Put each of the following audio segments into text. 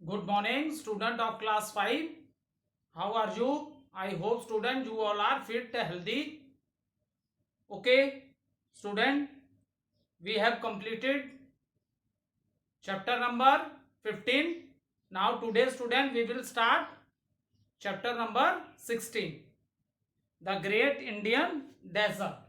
Good morning, student of class 5. How are you? I hope student you all are fit, healthy. Okay, student, we have completed chapter number 15. Now today student we will start chapter number 16. The Great Indian Desert.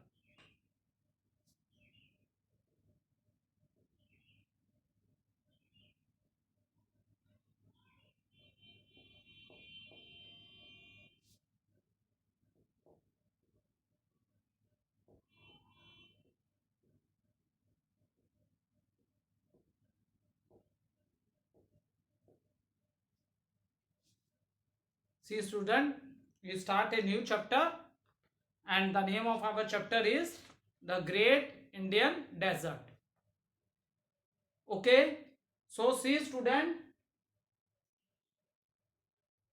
See student, we start a new chapter and the name of our chapter is The Great Indian Desert. Okay, so see student,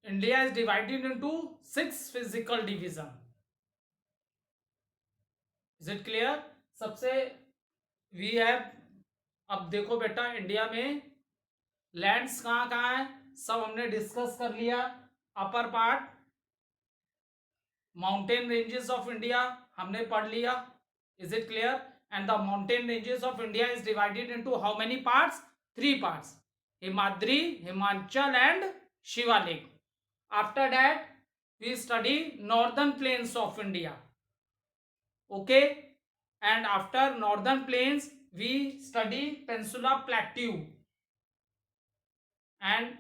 India is divided into 6 physical division. Is it clear? सबसे we have, अब देखो बेटा India में lands कहाँ कहाँ है सब हमने डिस्कस कर लिया. Upper part mountain ranges of India हमने पढ़ लिया. Is it clear? And the mountain ranges of India is divided into how many parts? 3 parts, Himadri, Himachal and Shivalik. After that, we study northern plains of India. Okay, and after northern plains, we study Peninsula Plateau. And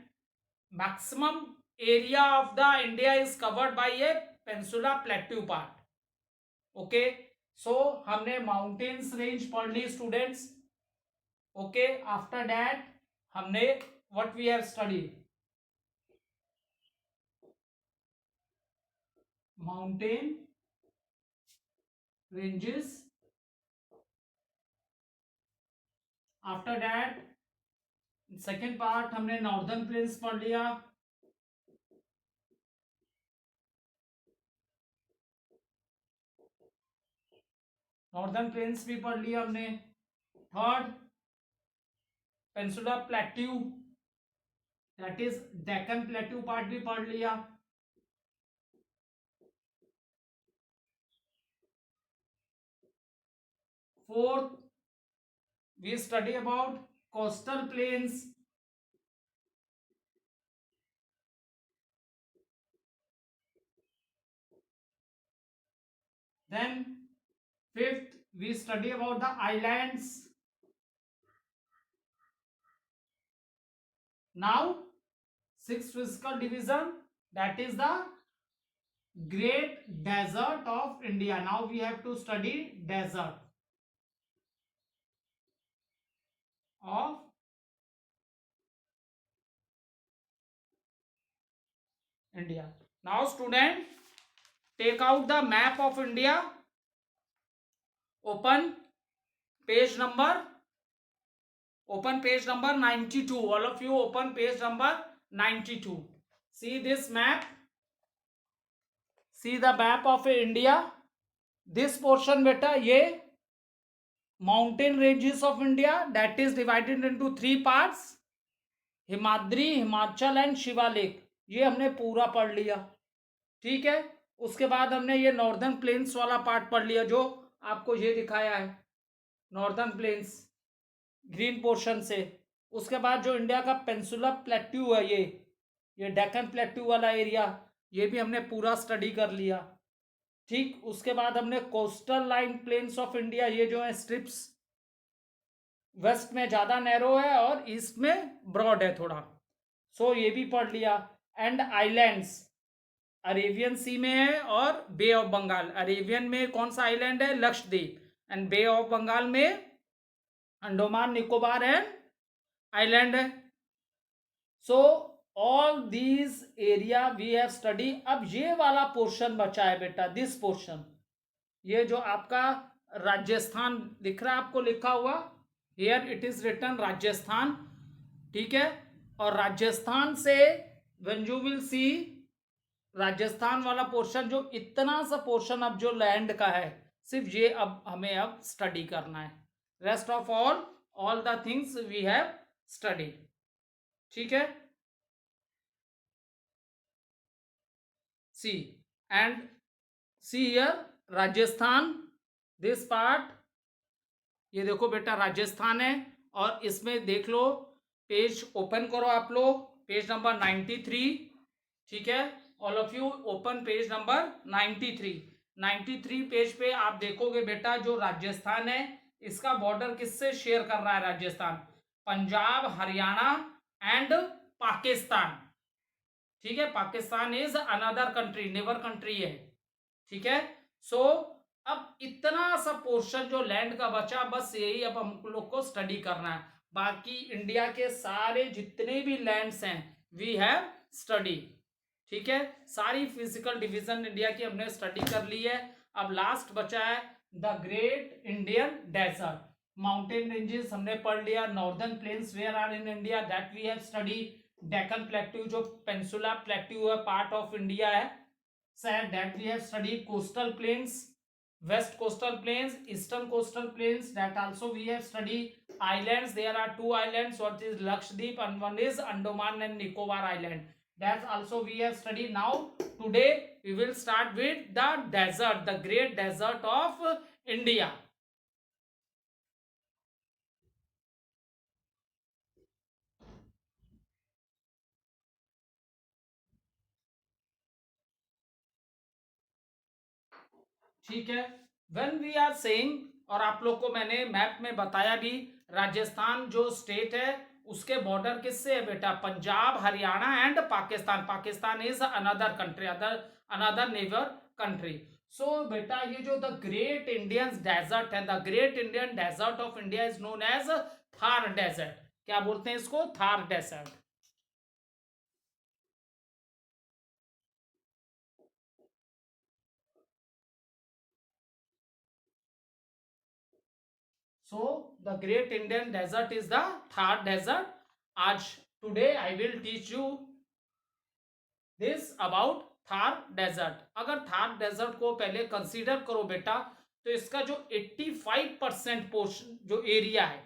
maximum area of the India is covered by a Peninsula Plateau part. Okay, so हमने mountains range पढ़ ली students. Okay, after that हमने what we have studied? Mountain ranges. After that second part हमने northern plains पढ़ लिया. Northern planes भी पढ़ लिया हमने. Third peninsula plateau, that is Deccan plateau part भी पढ़ लिया. Fourth we study about coastal plains. Then fifth we study about the islands. Now sixth physical division, that is the great desert of India. Now we have to study desert of India. Now student, take out the map of India. Open page number 92. All of you open page number 92. See this map. See the map of India. This portion beta ye mountain ranges of India, that is divided into 3 parts, Himadri, Himachal and Shivalik. ये हमने पूरा पढ़ लिया. ठीक है, उसके बाद हमने ये नॉर्दर्न प्लेन्स वाला पार्ट पढ़ लिया जो आपको ये दिखाया है, नॉर्दर्न प्लेन्स ग्रीन पोर्शन से. उसके बाद जो इंडिया का पेनिनसुला प्लेट्यू है, ये डेक्कन प्लेट्यू वाला एरिया, ये भी हमने पूरा स्टडी कर लिया. ठीक, उसके बाद हमने coastal line plains of India, ये जो है स्ट्रिप्स, वेस्ट में ज़्यादा नैरो है और ईस्ट में ब्रॉड है थोड़ा, सो ये भी पढ़ लिया. एंड आइलैंड्स अरेबियन सी में है और बे ऑफ बंगाल. अरेबियन में कौन सा आइलैंड है? Lakshadweep. And bay of Bengal में अंडोमान निकोबार एंड आइलैंड है. So all these area we have study. अब ये वाला पोर्शन बचा है बेटा, दिस पोर्शन, ये जो आपका राजस्थान दिख रहा है आपको लिखा हुआ, here it is written Rajasthan. ठीक है, और राजस्थान से when you will see Rajasthan वाला पोर्शन, जो इतना सा पोर्शन अब जो लैंड का है, सिर्फ ये अब हमें अब स्टडी करना है. Rest of all the things we have study. ठीक है, see and see here Rajasthan, this part, ये देखो बेटा राजस्थान है। और इसमें देख लो, पेज ओपन करो आप लोग, पेज नंबर 93। ठीक है, all of you open page number 93। 93 page पे आप देखोगे बेटा, जो राजस्थान है इसका बॉर्डर किससे शेयर कर रहा है राजस्थान? पंजाब, हरियाणा एंड पाकिस्तान। ठीक है, Pakistan is another country, neighbour country है। ठीक है, सो अब इतना सा पोर्शन जो लैंड का बचा, बस यही अब हम लोग को स्टडी करना है। बाकी इंडिया के सारे जितने भी लैंड्स हैं वी हैव स्टडी। ठीक है, सारी फिजिकल डिवीजन इंडिया की हमने स्टडी कर ली है। अब लास्ट बचा है the great Indian desert. Mountain ranges हमने पढ़ लिया। Northern plains where are in India, that we have study. Deccan plateau जो पेंसुला प्लेट्यू है, पार्ट ऑफ इंडिया है, said that we have studied coastal plains, west coastal plains, eastern coastal plains, that also we have studied. Islands, there are two islands, one is Lakshadweep and one is Andaman and Nicobar island, that also we have studied. Now today we will start with the desert, the great desert of India. ठीक है, when we are saying, और आप लोग को मैंने map में बताया भी, राजस्थान जो स्टेट है उसके बॉर्डर किससे है बेटा? Punjab, Haryana and Pakistan. Pakistan is another country, another neighbour country. So बेटा ये जो द ग्रेट इंडियन डेजर्ट है, the great Indian desert of India is known as Thar desert. क्या बोलते हैं इसको? Thar desert. So the great Indian desert is the Thar desert. आज today I will teach you this about Thar desert. अगर Thar desert को पहले consider करो बेटा, तो इसका जो 85% पोर्शन जो एरिया है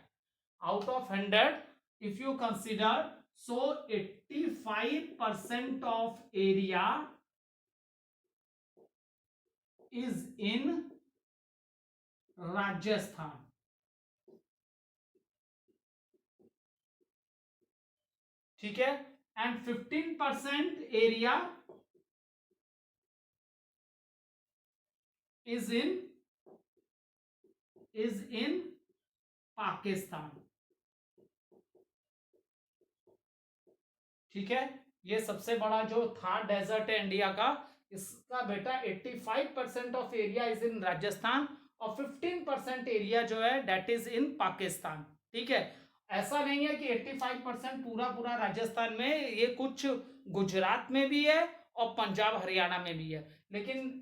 out of 100, if you consider, so 85% of area is in Rajasthan. ठीक है, and 15% area is in Pakistan. ठीक है, ये सबसे बड़ा जो थार डेजर्ट है इंडिया का, इसका बेटा 85% of area is in Rajasthan और 15% एरिया जो है डेट इज इन पाकिस्तान। ठीक है, ऐसा नहीं है कि 85% पूरा पूरा राजस्थान में, ये कुछ गुजरात में भी है और पंजाब हरियाणा में भी है, लेकिन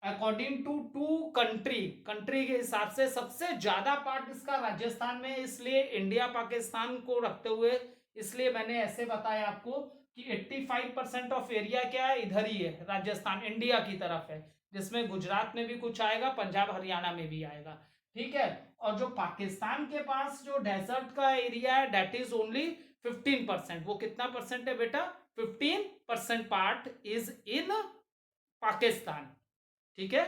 अकॉर्डिंग टू कंट्री, कंट्री के हिसाब से सबसे ज्यादा पार्ट इसका राजस्थान में, इसलिए इंडिया पाकिस्तान को रखते हुए इसलिए मैंने ऐसे बताया आपको कि 85% ऑफ एरिया क्या है, इधर ही है, राजस्थान इंडिया की तरफ है, जिसमें गुजरात में भी कुछ आएगा, पंजाब हरियाणा में भी आएगा। ठीक है, और जो पाकिस्तान के पास जो डेजर्ट का एरिया है डेट इज ओनली 15%। वो कितना परसेंट है बेटा? 15% पार्ट इज इन पाकिस्तान। ठीक है,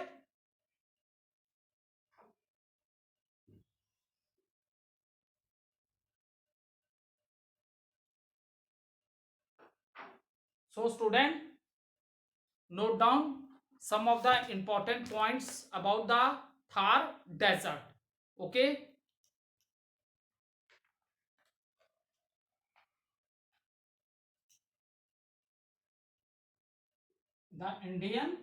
so student, note down some of the important points about the Thar desert. Okay, the Indian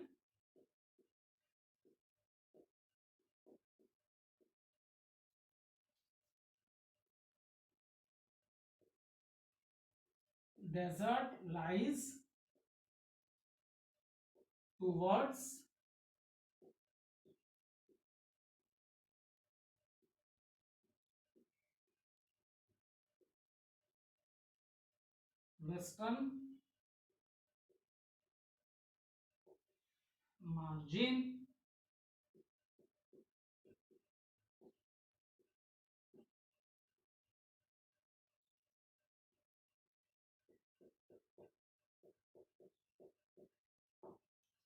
desert lies towards western margin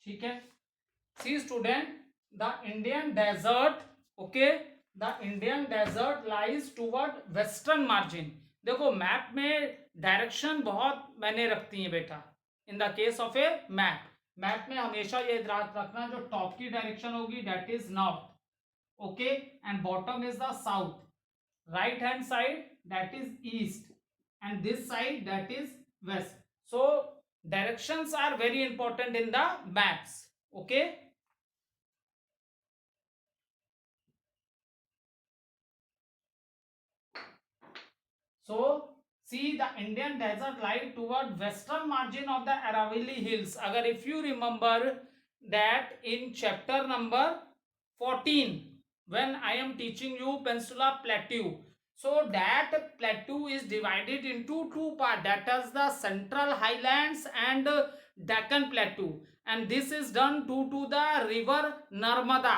ठीक है, see student, the Indian desert, okay, the Indian desert lies toward western margin. देखो map में direction बहुत मैंने रखती है बेटा। In the case of a map, map में हमेशा ये याद रखना, जो टॉप की डायरेक्शन होगी that is north, okay, and bottom is the south, right hand side that is east, and this side that is west. So directions are very important in the maps, okay. So see, the Indian desert lie toward western margin of the Aravalli hills. Agar if you remember that in chapter number 14, when I am teaching you Peninsula Plateau, so that plateau is divided into two parts, that is the Central Highlands and Deccan Plateau, and this is done due to the river Narmada,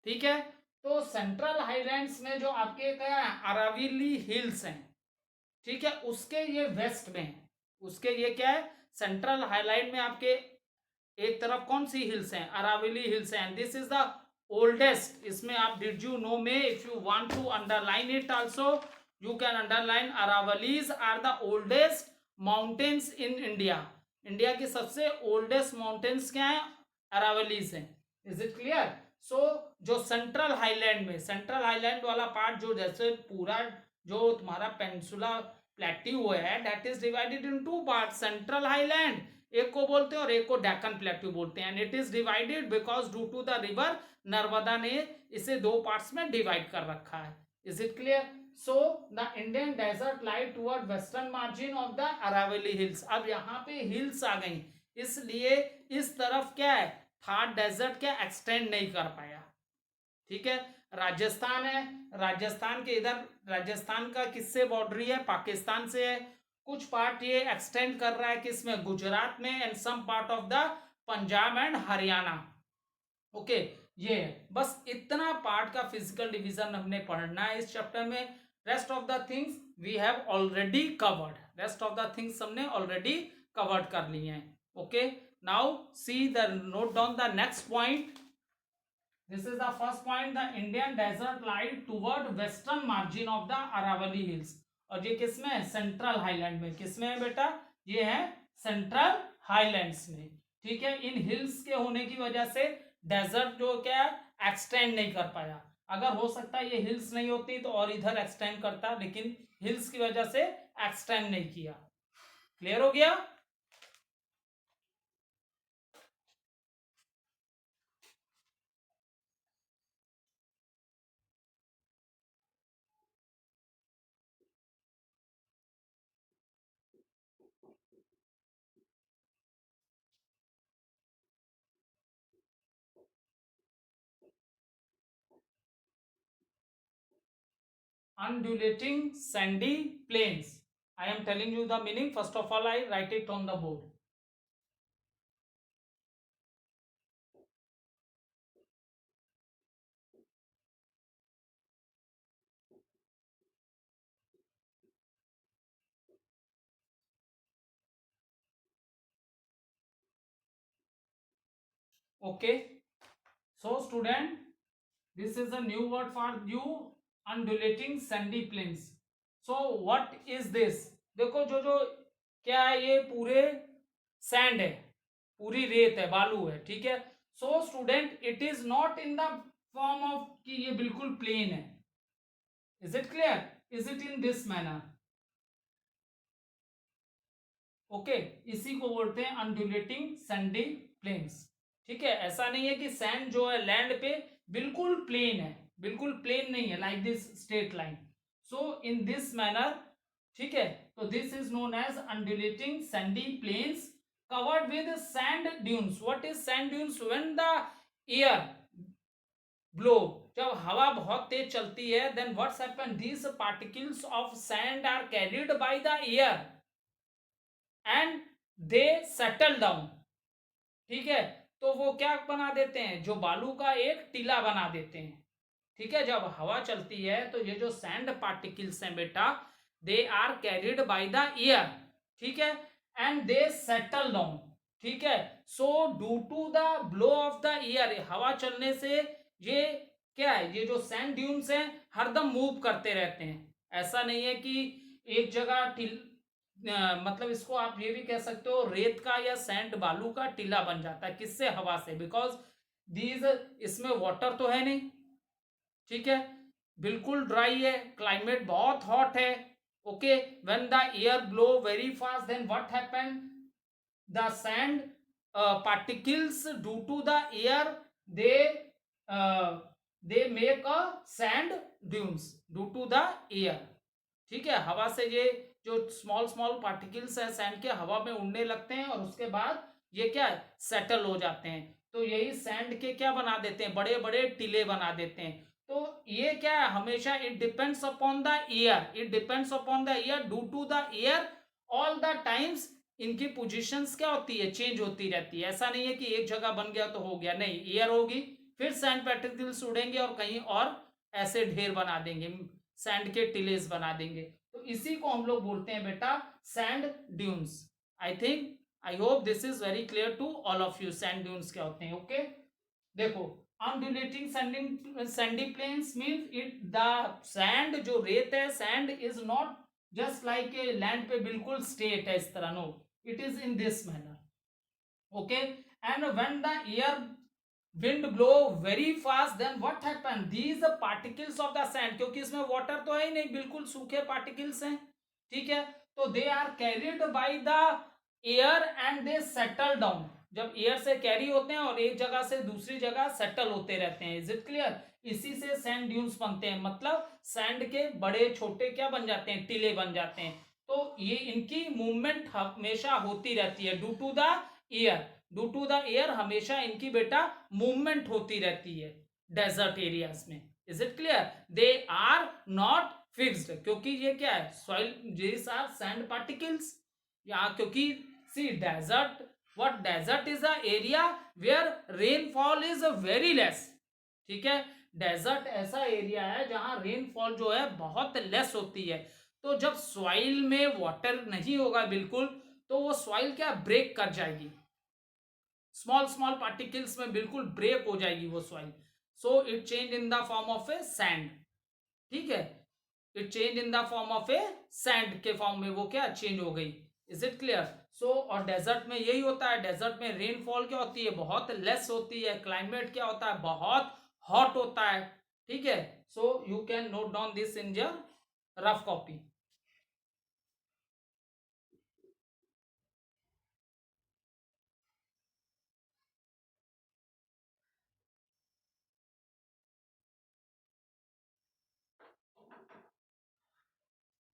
ठीक है। तो central highlands में जो आपके क्या Aravalli hills हैं, ठीक है, उसके ये वेस्ट में, उसके ये क्या है, सेंट्रल हाईलैंड में आपके एक तरफ कौन सी हिल्स हैं, अरावली हिल्स हैं, दिस इज द ओल्डेस्ट। इसमें आप डिड यू नो में if you want to underline it also you can underline, Aravallis are the oldest mountains in India. India की सबसे ओल्डेस्ट माउंटेन्स क्या है, अरावलीज हैं। Is it clear? सो जो सेंट्रल हाईलैंड में, सेंट्रल हाईलैंड वाला पार्ट जो जैसे पूरा जो तुम्हारा पेनिनसुला प्लेट्यू है that is divided in two part, central highland एक को बोलते हैं और एक को डेक्कन प्लेट्यू बोलते हैं, and it is divided because due to the river Narmada ने इसे दो पार्ट्स में डिवाइड कर रखा है। Is it clear? So the Indian desert lie toward western margin of the Aravalli hills. अब यहाँ पे हिल्स आ गई, इसलिए इस तरफ क्या है, थार डेजर्ट क्या एक्सटेंड नहीं कर पाया, ठीक है। राजस्थान है, राजस्थान के इधर, राजस्थान का किससे बाउंड्री है, पाकिस्तान से है। कुछ पार्ट ये एक्सटेंड कर रहा है किसमें, गुजरात में, and some part of the Punjab and Haryana, okay. ये बस इतना पार्ट का फिजिकल डिवीजन हमने पढ़ना है इस चैप्टर में। Rest of the things we have already covered, rest of the things हमने ऑलरेडी कवर्ड कर लिए हैं, okay. Now see the note down the next point. This is the first point, the Indian desert lie toward western margin of the Aravalli Hills। और ये किसमें है, central highland में। किसमें है बेटा, ये है सेंट्रल हाईलैंड्स में, ठीक है। इन हिल्स के होने की वजह से डेजर्ट जो क्या एक्सटेंड नहीं कर पाया। अगर हो सकता है ये हिल्स नहीं होती तो और इधर एक्सटेंड करता, लेकिन हिल्स की वजह से एक्सटेंड नहीं किया। क्लियर हो गया? Undulating sandy plains. I am telling you the meaning. First of all, I write it on the board. Okay. So student, this is a new word for you, undulating sandy plains. So what is this? देखो जो जो क्या है, ये पूरे sand है, पूरी रेत है, बालू है, ठीक है। So student it is not in the form of कि ये बिल्कुल प्लेन है। Is it clear? Is it in this manner? Okay, इसी को बोलते हैं अनड्यूलेटिंग सैंडी प्लेन्स, ठीक है। ऐसा नहीं है कि सैंड जो है लैंड पे बिल्कुल प्लेन है, बिल्कुल प्लेन नहीं है like this straight line. So in this manner, ठीक है। तो this is known as undulating sandy plains covered with sand dunes. What is sand dunes? When the air blow, जब हवा बहुत तेज चलती है, then what's happen, these particles of sand are carried by the air and they settle down, ठीक है। तो वो क्या बना देते हैं, जो बालू का एक टीला बना देते हैं, ठीक है। जब हवा चलती है तो ये जो सैंड पार्टिकल्स हैं बेटा, they are carried by the air, ठीक है, एंड दे सेटल डाउन, ठीक है। So due to the blow of the air, हवा चलने से ये क्या है, ये जो सैंड ड्यून्स हैं हरदम मूव करते रहते हैं। ऐसा नहीं है कि एक जगह मतलब इसको आप ये भी कह सकते हो रेत का या सैंड बालू का टीला बन जाता है, किससे, हवा से, बिकॉज दीज, इसमें वाटर तो है नहीं, ठीक है, बिल्कुल ड्राई है, क्लाइमेट बहुत हॉट है। Okay, when the air blow very fast then what happen, the sand particles due to the air, they uh, they make a sand dunes due to the air। ठीक है, हवा से ये जो small small particles है sand के हवा में उड़ने लगते हैं और उसके बाद ये क्या है, सेटल हो जाते हैं। तो यही सैंड के क्या बना देते हैं, बड़े बड़े टीले बना देते हैं। तो ये क्या है, हमेशा it depends upon the air, it depends upon the air, due to the air all the times. इनकी पोजीशंस क्या होती है, चेंज होती रहती है। ऐसा नहीं है कि एक जगह बन गया तो हो गया, नहीं, एयर होगी फिर सैंड पार्टिकल्स उड़ेंगे और कहीं और ऐसे ढेर बना देंगे, सैंड के टिलेस बना देंगे। तो इसी को हम लोग बोलते हैं बेटा sand dunes. I hope this is very clear to all of you, sand dunes क्या होते हैं। ओके, देखो, undulating sandy plains means it the sand, जो रेत है, sand is not just like a land पे बिल्कुल स्ट्रेट है इस तरह, no, it is in this manner. Okay, and when the air wind blow very fast then what happen, these particles of the sand, क्योंकि इसमें water तो है ही नहीं, बिल्कुल सूखे पार्टिकल्स हैं, ठीक है, तो they are carried by the air and they settle down. जब एयर से कैरी होते हैं और एक जगह से दूसरी जगह सेटल होते रहते हैं। Is it clear? इसी से सैंड ड्यून्स बनते हैं, मतलब सैंड के बड़े छोटे क्या बन जाते हैं, टीले बन जाते हैं। तो ये इनकी मूवमेंट हमेशा होती रहती है due to the air, due to the air हमेशा इनकी बेटा मूवमेंट होती रहती है डेजर्ट एरियाज में। Is it clear? They are not fixed, क्योंकि ये क्या है, soil, these are sand particles. यहाँ क्योंकि see desert, what desert is a area where rainfall is very less, ठीक है, डेजर्ट ऐसा एरिया है जहां रेनफॉल जो है बहुत लेस होती है। तो जब सॉइल में वाटर नहीं होगा बिल्कुल, तो वो सॉइल क्या ब्रेक कर जाएगी, स्मॉल स्मॉल पार्टिकल्स में बिल्कुल ब्रेक हो जाएगी वो soil. So it change in the form of a sand, ठीक है, it change in the form of a sand के फॉर्म में वो क्या चेंज हो गई। Is it clear? सो और डेजर्ट में यही होता है, डेजर्ट में रेनफॉल क्या होती है, बहुत लेस होती है, क्लाइमेट क्या होता है, बहुत हॉट होता है, ठीक है। So you can note down this in your rough copy.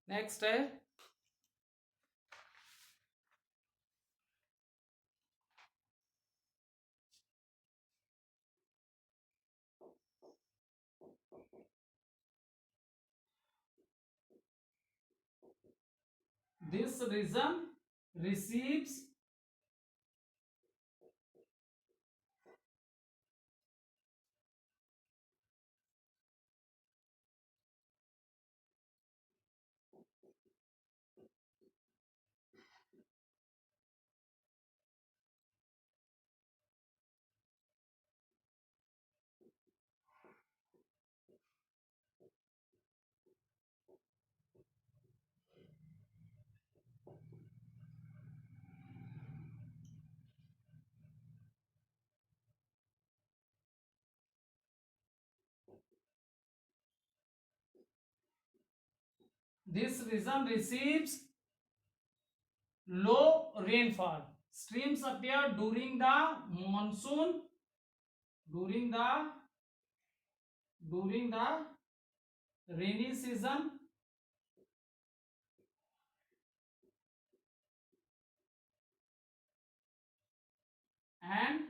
Next है this region receives this region receives low rainfall. Streams appear during the monsoon, during the rainy season, and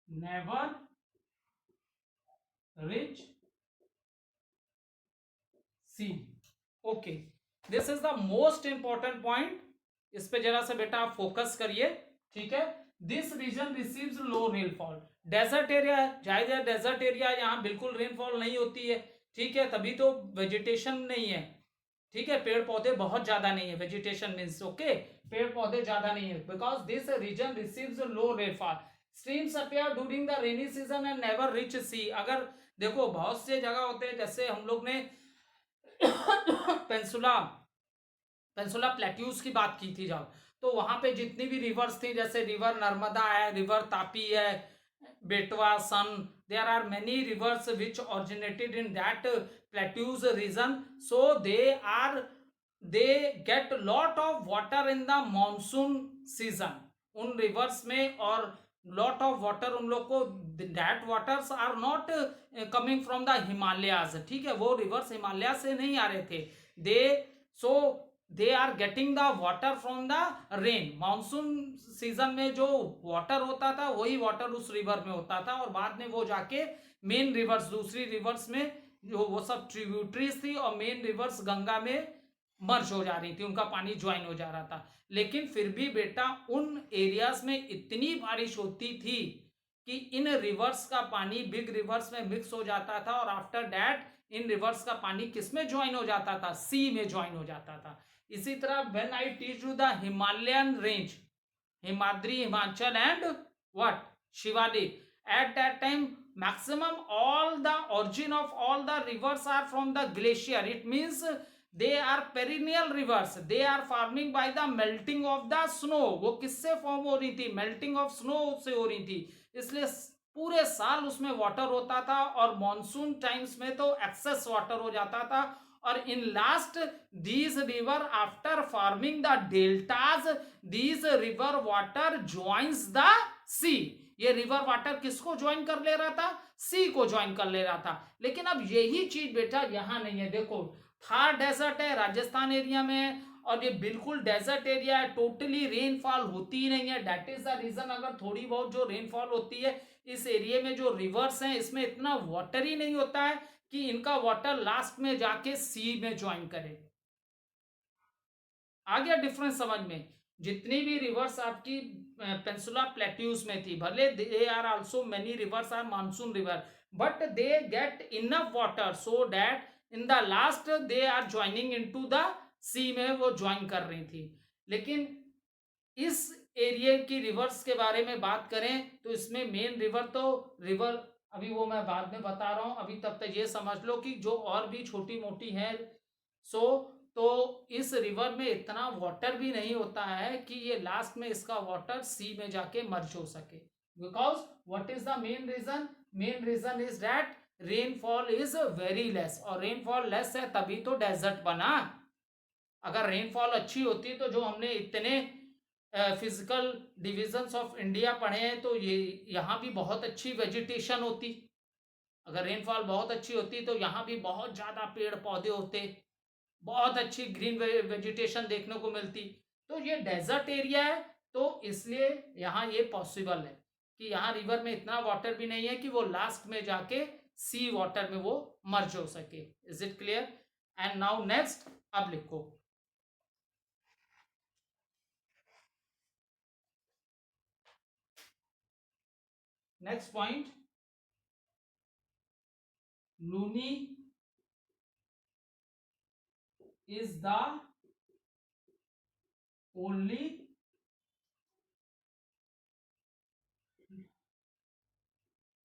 never reach sea. Okay, this is the most important point, इस पे जरा सा बेटा आप focus करिए, ठीक है। This region receives low rainfall, desert area है, जाहिर है डेजर्ट एरिया, यहाँ बिल्कुल रेनफॉल नहीं होती है, ठीक है, तभी तो वेजिटेशन नहीं है, ठीक है, पेड़ पौधे बहुत ज्यादा नहीं है, वेजिटेशन मीन्स ओके, पेड़ पौधे ज्यादा नहीं है, because this region receives low rainfall, streams appear during the rainy season and never reach sea. अगर देखो बहुत से जगह होते हैं, जैसे हम लोग ने पेंसुला पेंसुला प्लेट्यूज की बात की थी जब, तो वहां पे जितनी भी रिवर्स थी, जैसे रिवर नर्मदा है, रिवर तापी है, बेटवा, सन, there are many rivers which originated in that plateaus region, so they get lot of water in the monsoon season उन rivers में, और lot of water उन लोग को, that waters are not coming from the Himalayas, ठीक है, वो rivers Himalaya से नहीं आ रहे थे, they so they are getting the water from the rain, monsoon season में जो वाटर होता था वही वाटर उस रिवर में होता था, और बाद में वो जाके मेन रिवर्स, दूसरी रिवर्स में जो वो सब ट्रिब्यूटरीज थी, और मेन रिवर्स गंगा में मर्ज हो जा रही थी, उनका पानी ज्वाइन हो जा रहा था। लेकिन फिर भी बेटा उन एरियाज में इतनी बारिश होती थी कि इन रिवर्स का पानी बिग रिवर्स में मिक्स हो जाता था, और आफ्टर दैट इन रिवर्स का पानी किस में ज्वाइन हो जाता था, सी में ज्वाइन हो जाता था। इसी तरह when I teach you the Himalayan range, Himadri, Himachal and what, Shivalik, at that time maximum all the origin of all the rivers are from the glacier, it means they are perennial rivers, they are forming by the melting of the snow, वो किससे form हो रही थी, melting of snow से हो रही थी, इसलिए पूरे साल उसमें वाटर होता था, और मॉनसून टाइम्स में तो एक्सेस वाटर हो जाता था, और in last these river after forming the deltas, these river water joins the sea, ये रिवर वाटर किसको ज्वाइन कर ले रहा था, सी को ज्वाइन कर ले रहा था। लेकिन अब यही चीज बेटा यहां नहीं है, देखो थार डेजर्ट है राजस्थान एरिया में, और ये बिल्कुल डेजर्ट एरिया है, टोटली रेनफॉल होती ही नहीं है, दैट इज द रीजन अगर थोड़ी बहुत जो रेनफॉल होती है इस एरिया में, जो रिवर्स हैं इसमें इतना वाटर ही नहीं होता है कि इनका वाटर लास्ट में जाके सी में ज्वाइन करे। आ गया डिफरेंस समझ में, जितनी भी रिवर्स आपकी पेंसुला प्लेट्यूज में थी, भले they are also many rivers are monsoon river, but they get enough water so that in the last they are joining into the sea में वो ज्वाइन कर रही थी। लेकिन इस एरिया की रिवर्स के बारे में बात करें तो इसमें मेन रिवर तो रिवर, अभी वो मैं बाद में बता रहा हूं, अभी तब तक ये समझ लो कि जो और भी छोटी मोटी है, सो तो इस रिवर में इतना वाटर भी नहीं होता है कि ये लास्ट में इसका वाटर सी में जाके मर्ज हो सके, because what is the main reason, main reason is that rainfall is very less, और रेनफॉल लेस है तभी तो डेजर्ट बना। अगर रेनफॉल अच्छी होती तो जो हमने इतने फिजिकल डिविजन्स ऑफ इंडिया पढ़े हैं तो ये यहाँ भी बहुत अच्छी वेजिटेशन होती, अगर रेनफॉल बहुत अच्छी होती तो यहाँ भी बहुत ज़्यादा पेड़ पौधे होते, बहुत अच्छी ग्रीन वेजिटेशन देखने को मिलती। तो ये डेजर्ट एरिया है, तो इसलिए यहाँ ये पॉसिबल है कि यहाँ रिवर में इतना वाटर भी नहीं है कि वो लास्ट में जाके सी वाटर में वो मर्ज हो सके। Is it clear? And now next अब लिखो, next point, Luni is the only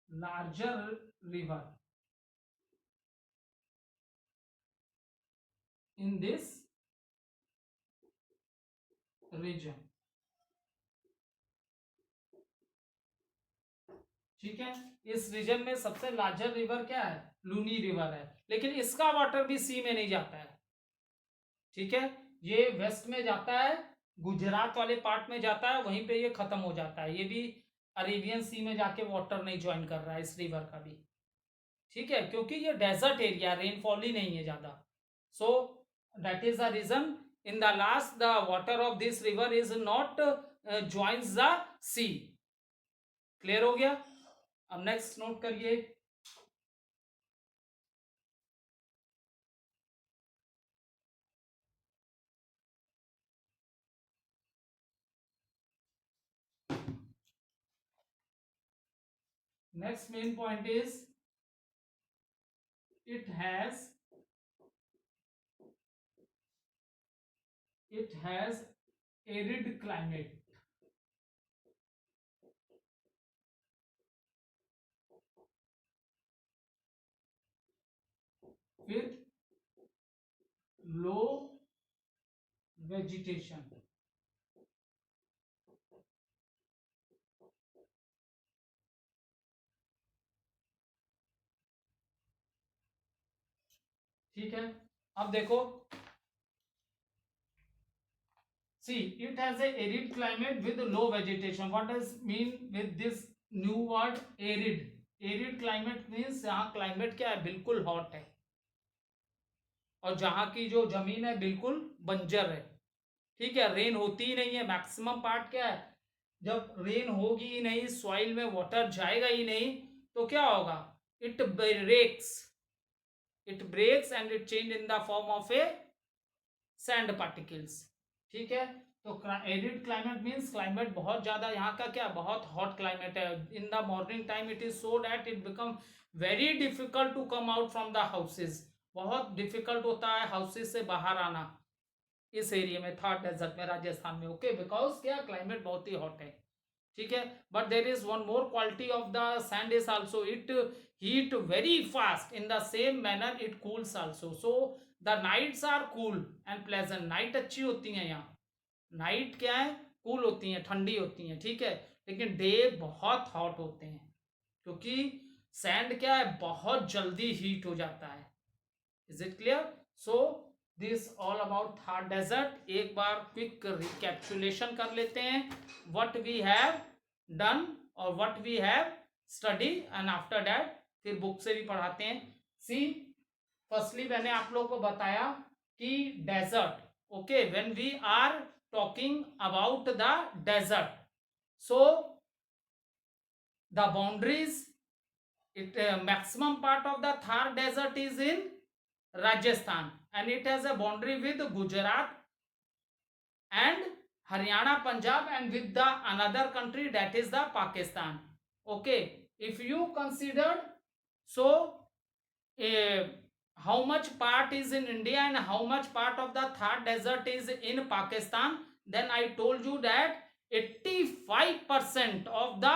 larger river in this region, ठीक है, इस रीजन में सबसे लार्जर रिवर क्या है, लूनी रिवर है, लेकिन इसका वाटर भी सी में नहीं जाता है, ठीक है, ये वेस्ट में जाता है, गुजरात वाले पार्ट में जाता है, वहीं पे ये खत्म हो जाता है, ये भी अरेबियन सी में जाके वाटर नहीं ज्वाइन कर रहा है इस रिवर का भी, ठीक है, क्योंकि ये डेजर्ट एरिया, रेनफॉल ही नहीं है ज्यादा, so that is the reason in the last the water of this river is not joins the sea. Clear हो गया? अब नेक्स्ट नोट करिए, next main point is it has it has arid climate with low vegetation. ठीक है, अब देखो, see it has a arid climate with low vegetation. What does mean with this new word arid? Arid climate means यहाँ climate क्या है, बिल्कुल hot है, और जहां की जो जमीन है बिल्कुल बंजर है, ठीक है, रेन होती ही नहीं है, मैक्सिमम पार्ट क्या है, जब रेन होगी ही नहीं, सॉइल में वाटर जाएगा ही नहीं, तो क्या होगा, it breaks, it breaks and it change in the form of a sand particles, ठीक है। तो एरिड क्लाइमेट मीन्स क्लाइमेट बहुत ज्यादा, यहाँ का क्या, बहुत हॉट क्लाइमेट है, in the morning time it is so that it become very difficult to come out from the houses, बहुत डिफिकल्ट होता है हाउसेज से बाहर आना इस एरिया में, थार डेजर्ट में, राजस्थान में, ओके, बिकॉज क्या क्लाइमेट बहुत ही हॉट है, ठीक है। But there is one more quality of the sand is also it heat very fast, in the same manner it cools also, so the nights are cool and pleasant, night अच्छी होती है यहाँ, night क्या है, cool होती हैं, ठंडी होती हैं, ठीक है, लेकिन डे बहुत हॉट होते हैं, क्योंकि सैंड क्या है, बहुत जल्दी हीट हो जाता है। Is it clear? So this all about Thar desert. एक बार क्विक रिकैप्चुलेशन कर लेते हैं, व्हाट वी हैव डन और what we have study, and after that फिर बुक से भी पढ़ाते हैं। सी, फर्स्टली मैंने आप लोगों को बताया कि desert, okay, when we are talking about the desert, so the boundaries, it maximum part of the Thar desert is in Rajasthan and it has a boundary with Gujarat and Haryana, Punjab, and with the another country, that is the Pakistan. Okay, if you considered, so how much part is in India and how much part of the Thar desert is in Pakistan, then I told you that 85% of the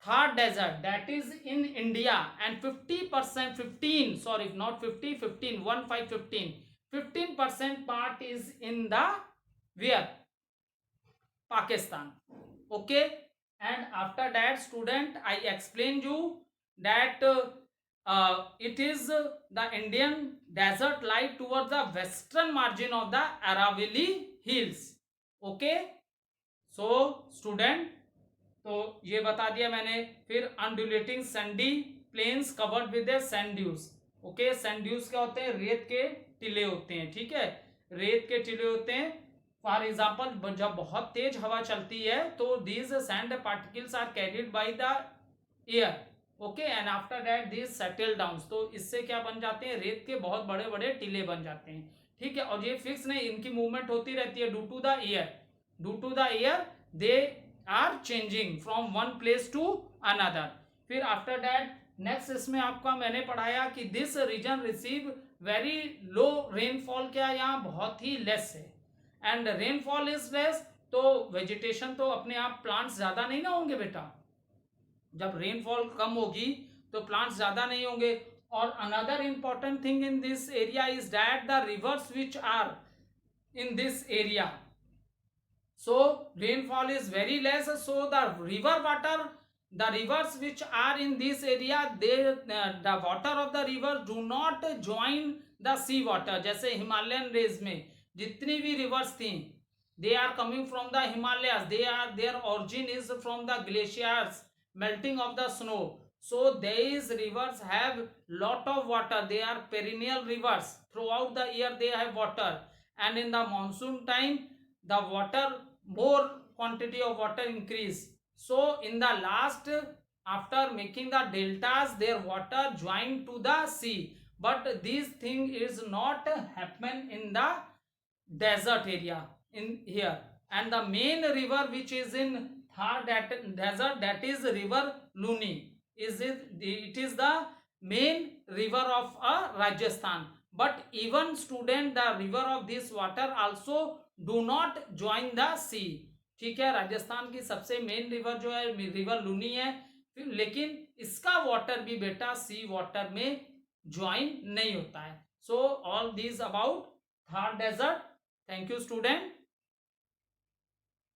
Thar desert that is in India and 50%, 15, sorry, not 50, 15, 15% part is in the where, Pakistan, okay. And after that student, I explained you that it is the Indian desert lie towards the western margin of the Aravalli hills, okay. So student, तो ये बता दिया मैंने। फिर undulating sandy plains covered with sand dunes, okay, sand dunes क्या होते हैं, रेत के टिले होते हैं, ठीक है, रेत के टिले होते हैं। फॉर एग्जाम्पल जब बहुत तेज हवा चलती है तो these sand particles are carried by the air, okay, and after that these settle down, तो इससे क्या बन जाते हैं, रेत के बहुत बड़े बड़े टिले बन जाते हैं, ठीक है। और ये फिक्स नहीं, इनकी मूवमेंट होती रहती है due to the air, due to the air they are changing from one place to another. फिर आफ्टर दैट नेक्स्ट इसमें आपका मैंने पढ़ाया कि this region receive very low rainfall, क्या यहाँ बहुत ही लेस है, एंड रेनफॉल इज लेस, तो वेजिटेशन तो अपने आप, प्लांट्स ज्यादा नहीं ना होंगे बेटा, जब रेनफॉल कम होगी तो प्लांट्स ज्यादा नहीं होंगे। और another important thing in this area is that the rivers which are in this area, so rainfall is very less, so the river water, the rivers which are in this area, they the water of the river do not join the sea water। जैसे Himalayan range में जितनी भी reverse थी, they are coming from the Himalayas, they are, their origin is from the glaciers, melting of the snow, so these rivers have lot of water, they are perennial rivers, throughout the year they have water, and in the monsoon time the water, more quantity of water increase, so in the last, after making the deltas, their water join to the sea, but this thing is not happen in the desert area in here, and the main river which is in Thar desert, that is river Luni, it is the main river of Rajasthan, but even student, the river of this water also do not join the sea. ठीक है, राजस्थान की सबसे main river जो है river लुनी है, लेकिन इसका water भी बेटा सी वाटर में ज्वाइन नहीं होता है। So all these about Thar desert. Thank you student.